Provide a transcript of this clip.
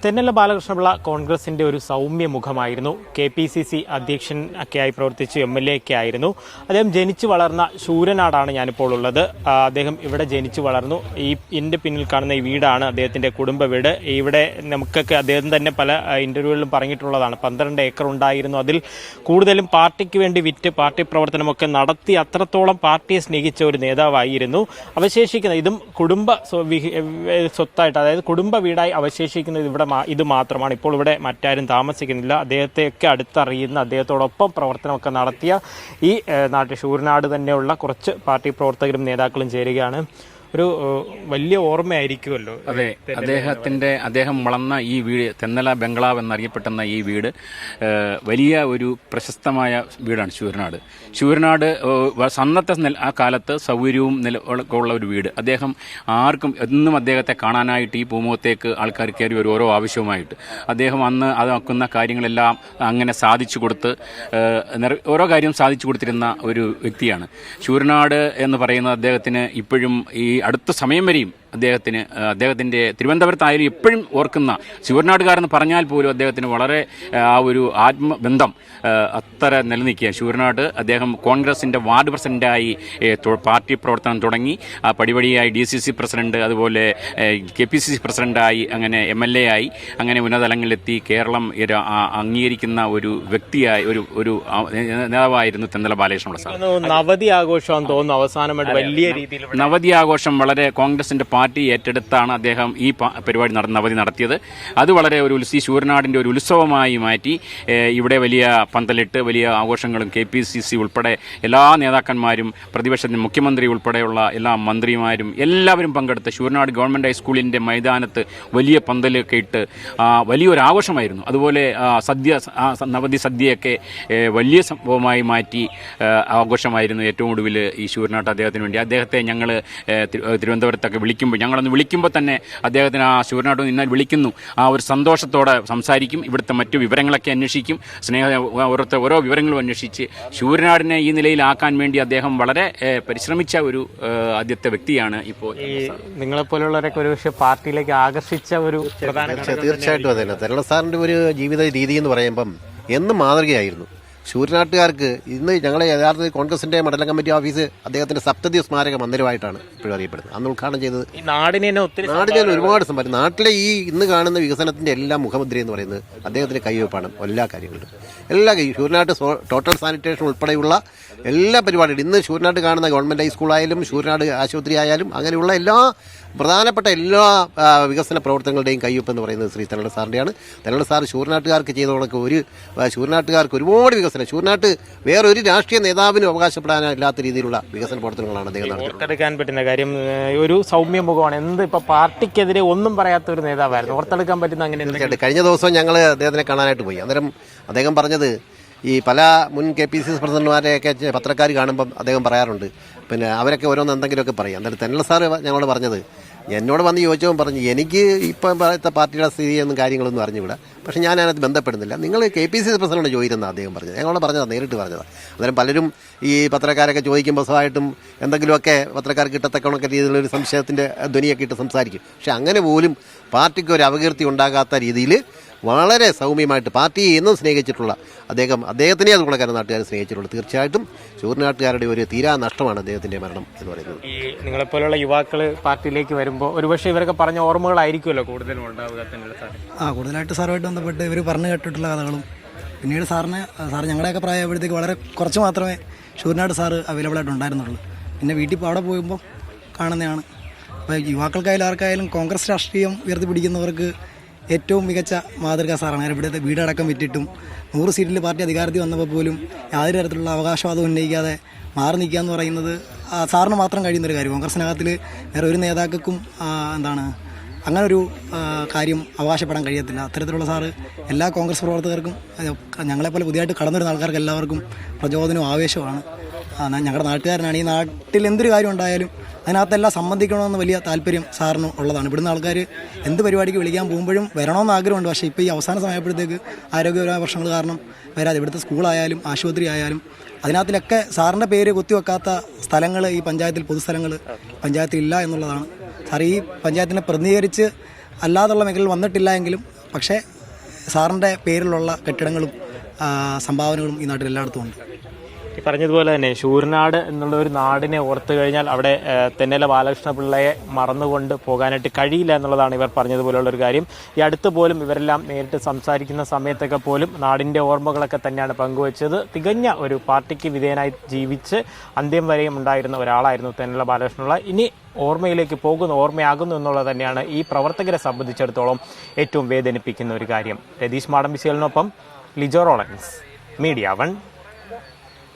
തെന്നല ബാലകൃഷ്ണപിള്ള കോൺഗ്രസിന്റെ ഒരു സൗമ്യ മുഖമായിരുന്നു. KPCC അധ്യക്ഷൻ ഒക്കെയായി പ്രവർത്തിച്ചു, MLA ഒക്കെ ആയിരുന്നു. അദ്ദേഹം ജനിച്ചു വളർന്ന ശൂരനാടാണ് ഞാനിപ്പോൾ ഉള്ളത്. അദ്ദേഹം ഇവിടെ ജനിച്ചു വളർന്നു. എൻ്റെ പിന്നിൽ കാണുന്ന ഈ വീടാണ് അദ്ദേഹത്തിൻ്റെ കുടുംബ വീട്. ഇവിടെ നമുക്കൊക്കെ അദ്ദേഹം തന്നെ പല ഇൻ്റർവ്യൂകളിലും പറഞ്ഞിട്ടുള്ളതാണ്. 12 ഏക്കർ ഉണ്ടായിരുന്നു. അതിൽ കൂടുതലും പാർട്ടിക്ക് വേണ്ടി വിറ്റ് പാർട്ടി പ്രവർത്തനമൊക്കെ നടത്തി അത്രത്തോളം പാർട്ടിയെ സ്നേഹിച്ച ഒരു നേതാവായിരുന്നു. അവശേഷിക്കുന്ന ഇതും കുടുംബ സ്വത്തായിട്ട്, അതായത് കുടുംബ വീടായി അവശേഷിക്കുന്നത് ഇവിടെ ഇത് മാത്രമാണ്. ഇപ്പോൾ ഇവിടെ മറ്റാരും താമസിക്കുന്നില്ല. അദ്ദേഹത്തെയൊക്കെ അടുത്തറിയുന്ന, അദ്ദേഹത്തോടൊപ്പം പ്രവർത്തനമൊക്കെ നടത്തിയ ഈ നാട്ടിൽ ശൂരനാട് തന്നെയുള്ള കുറച്ച് പാർട്ടി പ്രവർത്തകരും നേതാക്കളും ചേരുകയാണ്. ഒരു വലിയ ഓർമ്മയായിരിക്കുമല്ലോ. അതെ, അദ്ദേഹം വളർന്ന ഈ വീട്, തെന്നല ബംഗ്ലാവ് എന്നറിയപ്പെടുന്ന ഈ വീട് വലിയ ഒരു പ്രശസ്തമായ വീടാണ് ശൂരനാട്. അന്നത്തെ ആ കാലത്ത് സൗകര്യവും ഉള്ള ഒരു വീട്. അദ്ദേഹം ആർക്കും എന്നും അദ്ദേഹത്തെ കാണാനായിട്ട് ഈ പൂമുഖത്തേക്ക് ആൾക്കാർ കയറി വരും, ഓരോ ആവശ്യവുമായിട്ട്. അദ്ദേഹം അന്ന് അതാക്കുന്ന കാര്യങ്ങളെല്ലാം അങ്ങനെ സാധിച്ചു കൊടുത്ത് ഓരോ കാര്യം സാധിച്ചു കൊടുത്തിരുന്ന ഒരു വ്യക്തിയാണ്. ശൂരനാട് എന്ന് പറയുന്നത് അദ്ദേഹത്തിന് ഇപ്പോഴും ഈ അടുത്ത സമയം വരെയും അദ്ദേഹത്തിൻ്റെ തിരുവനന്തപുരത്തായാലും എപ്പോഴും ഓർക്കുന്ന, ശൂരനാടുകാരെന്ന് പറഞ്ഞാൽ പോലും അദ്ദേഹത്തിന് വളരെ ആ ഒരു ആത്മബന്ധം അത്ര നിലനിൽക്കുക. ശൂരനാട് അദ്ദേഹം കോൺഗ്രസിൻ്റെ വാർഡ് പ്രസിഡന്റായി പാർട്ടി പ്രവർത്തനം തുടങ്ങി. പടിപടിയായി DCC പ്രസിഡന്റ്, അതുപോലെ KPCC പ്രസിഡന്റായി, അങ്ങനെ MLA ആയി, അങ്ങനെ ഉന്നതലങ്ങളിലെത്തി കേരളം അംഗീകരിക്കുന്ന ഒരു വ്യക്തിയായി, ഒരു നേതാവായിരുന്നു തെന്നല ബാലകൃഷ്ണപിള്ള സാർ. നവതി ആഘോഷമാണെന്ന് തോന്നുന്നു അവസാനമായിട്ട് വലിയ രീതിയിൽ. നവതി ആഘോഷം വളരെ കോൺഗ്രസിന്റെ പാർട്ടി ഏറ്റെടുത്താണ് അദ്ദേഹം ഈ പരിപാടി നവതി നടത്തിയത്. അത് വളരെ ഈ ശൂരനാടിൻ്റെ ഒരു ഉത്സവമായി മാറ്റി. ഇവിടെ വലിയ പന്തലിട്ട് വലിയ ആഘോഷങ്ങളും KPCC ഉൾപ്പെടെ എല്ലാ നേതാക്കന്മാരും, പ്രതിപക്ഷത്തിന് മുഖ്യമന്ത്രി ഉൾപ്പെടെയുള്ള എല്ലാ മന്ത്രിമാരും എല്ലാവരും പങ്കെടുത്ത് ശൂരനാട് ഗവൺമെൻറ് ഹൈസ്കൂളിൻ്റെ മൈതാനത്ത് വലിയ പന്തലൊക്കെ ഇട്ട് വലിയൊരു ആഘോഷമായിരുന്നു. അതുപോലെ നവതി സദ്യയൊക്കെ വലിയ സംഭവമായി മാറ്റി ആഘോഷമായിരുന്നു. ഏറ്റവും ഒടുവിൽ ഈ ശൂരനാട്ട് അദ്ദേഹത്തിന് വേണ്ടി അദ്ദേഹത്തെ ഞങ്ങൾ തിരുവനന്തപുരത്തൊക്കെ ഞങ്ങളൊന്ന് വിളിക്കുമ്പോൾ തന്നെ അദ്ദേഹത്തിന് ആ ശൂരനാട് നിന്നാൽ വിളിക്കുന്നു, ആ ഒരു സന്തോഷത്തോടെ സംസാരിക്കും. ഇവിടുത്തെ മറ്റു വിവരങ്ങളൊക്കെ അന്വേഷിക്കും. ഓരോ വിവരങ്ങളും അന്വേഷിച്ച് ശൂരനാടിനെ ഈ നിലയിലാക്കാൻ വേണ്ടി അദ്ദേഹം വളരെ പരിശ്രമിച്ച ഒരു ആദ്യത്തെ വ്യക്തിയാണ്. ഇപ്പോൾ നിങ്ങളെപ്പോലുള്ളവരൊക്കെ ഒരുപക്ഷെ പാർട്ടിയിലേക്ക് ആകർഷിച്ച ഒരു തീർച്ചയായിട്ടും അതല്ല. തെരള സാറിന്റെ ഒരു ജീവിത രീതി എന്ന് പറയുമ്പം എന്നും മാതൃകയായിരുന്നു. ശൂരനാട്ടുകാർക്ക് ഇന്ന് ഞങ്ങളെ യഥാർത്ഥത്തിൽ കോൺഗ്രസിന്റെ മണ്ഡലം കമ്മിറ്റി ഓഫീസ് അദ്ദേഹത്തിന്റെ സപ്തതി സ്മാരക മന്ദിരമായിട്ടാണ് ഇപ്പോഴും അറിയപ്പെടുന്നത്. അന്ന് ഉദ്ഘാടനം ചെയ്തത് നാടിനെ ഒരുപാട് സമ്പാദിച്ചു. നാട്ടിലെ ഈ ഇന്ന് കാണുന്ന വികസനത്തിന്റെ എല്ലാ മുഖമുദ്ര എന്ന് പറയുന്നത് അദ്ദേഹത്തിന്റെ കൈവയ്പ്പാണ്. എല്ലാ കാര്യങ്ങളിലും ശൂരനാട്ട് ടോട്ടൽ സാനിറ്റേഷൻ ഉൾപ്പെടെയുള്ള എല്ലാ പരിപാടികളും ഇന്ന് ശൂരനാട്ട് കാണുന്ന ഗവൺമെന്റ് ഹൈസ്കൂളായാലും ശൂരനാട് ആശുപത്രി ആയാലും അങ്ങനെയുള്ള എല്ലാ പ്രധാനപ്പെട്ട എല്ലാ വികസന പ്രവർത്തനങ്ങളുടെയും കയ്യൊപ്പ് എന്ന് പറയുന്നത് ശ്രീ തെരള സാറിൻ്റെയാണ്. തെരള സാർ ശൂരനാട്ടുകാർക്ക് ചെയ്ത കണക്ക് ശൂരനാട്ടുകാർക്ക് ഒരുപാട് വികസനം, ശൂരനാട്ട് വേറൊരു രാഷ്ട്രീയ നേതാവിനും അവകാശപ്പെടാനില്ലാത്ത രീതിയിലുള്ള വികസന പ്രവർത്തനങ്ങളാണ് അദ്ദേഹം ഓർത്തെടുക്കാൻ പറ്റുന്ന കാര്യം. ഒരു സൗമ്യ മുഖമാണ്. എന്ത് ഇപ്പൊ പാർട്ടിക്കെതിരെ ഒന്നും പറയാത്ത ഒരു നേതാവായിരുന്നു. ഓർത്തെടുക്കാൻ പറ്റുന്ന അങ്ങനെ. തീർച്ചയായിട്ടും കഴിഞ്ഞ ദിവസം ഞങ്ങൾ അദ്ദേഹത്തിനെ കാണാനായിട്ട് പോയി. അന്നേരം അദ്ദേഹം പറഞ്ഞത്, ഈ പല മുൻ KPCC പ്രസിഡന്റുമാരെയൊക്കെ പത്രക്കാർ കാണുമ്പം അദ്ദേഹം പറയാറുണ്ട്, പിന്നെ അവരൊക്കെ ഓരോന്ന് എന്തെങ്കിലുമൊക്കെ പറയും. അന്നേരം തെന്നല സാറ് ഞങ്ങളോട് പറഞ്ഞത്, എന്നോട് വന്ന് ചോദിച്ചവൻ പറഞ്ഞു, എനിക്ക് ഇപ്പം പറയത്തെ പാർട്ടിയുടെ സ്ഥിതിയൊന്നും കാര്യങ്ങളൊന്നും അറിഞ്ഞുകൂടാ, പക്ഷേ ഞാൻ അതിനകത്ത് ബന്ധപ്പെടുന്നില്ല. നിങ്ങൾ KPCC പ്രസിഡന്റ് ചോദിക്കുന്ന അദ്ദേഹം പറഞ്ഞത്, ഞങ്ങളോട് പറഞ്ഞതാണ്, നേരിട്ട് പറഞ്ഞതാണ്. അന്നേരം പലരും ഈ പത്രക്കാരൊക്കെ ചോദിക്കുമ്പോൾ സ്വഭാവമായിട്ടും എന്തെങ്കിലുമൊക്കെ പത്രക്കാർക്ക് കിട്ടത്തക്കണക്കെ രീതിയിലൊരു സംശയത്തിൻ്റെ ധ്വനിയൊക്കെ ഇട്ട് സംസാരിക്കും. പക്ഷെ അങ്ങനെ പോലും പാർട്ടിക്ക് ഒരു അപകീർത്തി ഉണ്ടാകാത്ത രീതിയിൽ വളരെ സൗമ്യമായിട്ട് പാർട്ടിയെ എന്നും സ്നേഹിച്ചിട്ടുള്ള അദ്ദേഹത്തിനെ അത് ഗുണക്കാരൻ നാട്ടുകാരെ സ്നേഹിച്ചിട്ടുള്ളൂ. തീർച്ചയായിട്ടും ശൂരനാട്ടുകാരുടെ ഒരു തീരാ നഷ്ടമാണ് അദ്ദേഹത്തിന്റെ മരണം എന്ന് പറയുന്നത്. ഈ നിങ്ങളെപ്പോലുള്ള യുവാക്കൾ പാർട്ടിയിലേക്ക് വരുമ്പോൾ ഒരുപക്ഷെ ഇവരൊക്കെ പറഞ്ഞ ഓർമ്മകളായിരിക്കുമല്ലോ കൂടുതലും ഉണ്ടാവുക. കൂടുതലായിട്ട് സാറുമായിട്ട് ബന്ധപ്പെട്ട് ഇവർ പറഞ്ഞു കേട്ടിട്ടുള്ള കഥകളും, പിന്നീട് സാർ ഞങ്ങളുടെയൊക്കെ പ്രായമായപ്പോഴത്തേക്ക് വളരെ കുറച്ച് മാത്രമേ ശൂരനാട് സാറ് അവൈലബിൾ ആയിട്ട് ഉണ്ടായിരുന്നുള്ളൂ. പിന്നെ വീട്ടിൽ അവിടെ പോകുമ്പോൾ കാണുന്നതാണ്. അപ്പോൾ യുവാക്കൾക്കായാലും ആർക്കായാലും കോൺഗ്രസ് രാഷ്ട്രീയം ഉയർത്തിപ്പിടിക്കുന്നവർക്ക് ഏറ്റവും മികച്ച മാതൃക സാറാണ്. ഇവിടുത്തെ വീടടക്കം വിറ്റിട്ടും 100 സീറ്റിൽ പാർട്ടി അധികാരത്തിൽ വന്നപ്പോൾ പോലും യാതൊരു തരത്തിലുള്ള അവകാശവാദം ഉന്നയിക്കാതെ മാറി നിൽക്കുക എന്ന് പറയുന്നത് സാറിന് മാത്രം കഴിയുന്നൊരു കാര്യം. കോൺഗ്രസിനകത്തിൽ വേറെ ഒരു നേതാക്കൾക്കും അങ്ങനെ ഒരു കാര്യം അവകാശപ്പെടാൻ കഴിയത്തില്ല. അത്തരത്തിലുള്ള സാറ് എല്ലാ കോൺഗ്രസ് പ്രവർത്തകർക്കും, ഞങ്ങളെപ്പോലെ പുതിയതായിട്ട് കടന്നു വരുന്ന ആൾക്കാർക്ക് എല്ലാവർക്കും പ്രചോദനവും ആവേശമാണ്. ഞങ്ങളുടെ നാട്ടുകാരനാണ്. ഈ നാട്ടിൽ എന്തൊരു കാര്യം ഉണ്ടായാലും അതിനകത്തെല്ലാം സംബന്ധിക്കണമെന്ന് വലിയ താല്പര്യം സാറിന് ഉള്ളതാണ്. ഇവിടുന്ന് ആൾക്കാർ എന്ത് പരിപാടിക്ക് വിളിക്കാൻ പോകുമ്പോഴും വരണമെന്ന് ആഗ്രഹമുണ്ട്. പക്ഷേ ഇപ്പോൾ ഈ അവസാന സമയപ്പോഴത്തേക്ക് ആരോഗ്യപരമായ പ്രശ്നങ്ങൾ കാരണം വരാതെ, ഇവിടുത്തെ സ്കൂളായാലും ആശുപത്രി ആയാലും അതിനകത്തിലൊക്കെ സാറിൻ്റെ പേര് കുത്തിവെക്കാത്ത സ്ഥലങ്ങൾ ഈ പഞ്ചായത്തിൽ, പൊതുസ്ഥലങ്ങൾ പഞ്ചായത്തിൽ ഇല്ല എന്നുള്ളതാണ്. സാർ ഈ പഞ്ചായത്തിനെ പ്രതിനിധീകരിച്ച് അല്ലാതുള്ള മേഖലയിൽ വന്നിട്ടില്ല എങ്കിലും പക്ഷേ സാറിൻ്റെ പേരിലുള്ള കെട്ടിടങ്ങളും സംഭാവനകളും ഈ നാട്ടിൽ എല്ലായിടത്തും ഉണ്ട്. ഈ പറഞ്ഞതുപോലെ തന്നെ ശൂരനാട് എന്നുള്ള ഒരു നാടിനെ ഓർത്തു കഴിഞ്ഞാൽ അവിടെ തെന്നല ബാലകൃഷ്ണ പിള്ളയെ മറന്നുകൊണ്ട് പോകാനായിട്ട് കഴിയില്ല എന്നുള്ളതാണ് ഇവർ പറഞ്ഞതുപോലുള്ള ഒരു കാര്യം. ഈ അടുത്ത് പോലും ഇവരെല്ലാം നേരിട്ട് സംസാരിക്കുന്ന സമയത്തൊക്കെ പോലും നാടിൻ്റെ ഓർമ്മകളൊക്കെ തന്നെയാണ് പങ്കുവച്ചത്. തികഞ്ഞ ഒരു പാർട്ടിക്ക് വിധേയനായി ജീവിച്ച് അന്ത്യം വരെയും ഉണ്ടായിരുന്ന ഒരാളായിരുന്നു തെന്നല ബാലകൃഷ്ണപിള്ള. ഇനി ഓർമ്മയിലേക്ക് പോകുന്നു, ഓർമ്മയാകുന്നു എന്നുള്ളത് തന്നെയാണ് ഈ പ്രവർത്തകരെ സംബന്ധിച്ചിടത്തോളം ഏറ്റവും വേദനിപ്പിക്കുന്ന ഒരു കാര്യം. രതീഷ് മാടമ്പിശേലിനൊപ്പം ലിജോ റോളൻസ്, മീഡിയ 1.